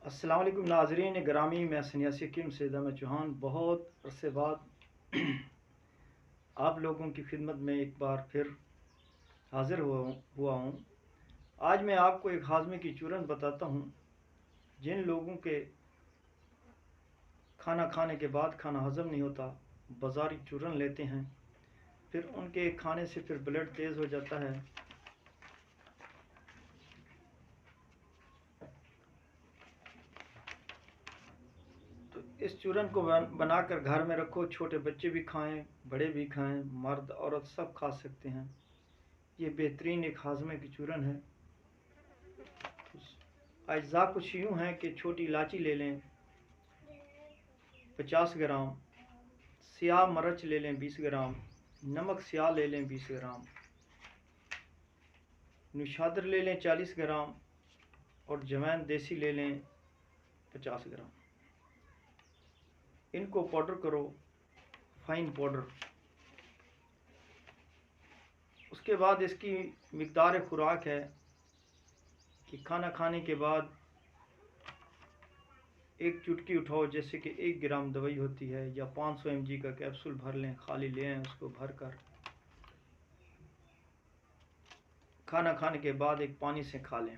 السلام علیکم ناظرین گرامی، میں سنیاسی حکیم سید احمد چوہان بہت عرصے بعد آپ لوگوں کی خدمت میں ایک بار پھر حاضر ہوا ہوں۔ آج میں آپ کو ایک ہاضمے کی چورن بتاتا ہوں۔ جن لوگوں کے کھانا کھانے کے بعد کھانا ہضم نہیں ہوتا، بازاری چورن لیتے ہیں، پھر ان کے کھانے سے پھر بلڈ تیز ہو جاتا ہے۔ تو اس چورن کو بنا کر گھر میں رکھو، چھوٹے بچے بھی کھائیں، بڑے بھی کھائیں، مرد عورت سب کھا سکتے ہیں۔ یہ بہترین ایک ہاضمے کی چورن ہے۔ اجزاء کچھ یوں ہیں کہ چھوٹی الائچی لے لیں 50 گرام، سیاہ مرچ لے لیں 20 گرام، نمک سیاہ لے لیں 20 گرام، نشادر لے لیں 40 گرام اور جوائن دیسی لے لیں 50 گرام۔ ان کو پاؤڈر کرو، فائن پاؤڈر۔ اس کے بعد اس کی مقدار خوراک ہے کہ کھانا کھانے کے بعد ایک چٹکی اٹھاؤ، جیسے کہ 1 گرام دوائی ہوتی ہے، یا 500 mg کا کیپسول بھر لیں، خالی لے آئیں، اس کو بھر کر کھانا کھانے کے بعد ایک پانی سے کھا لیں۔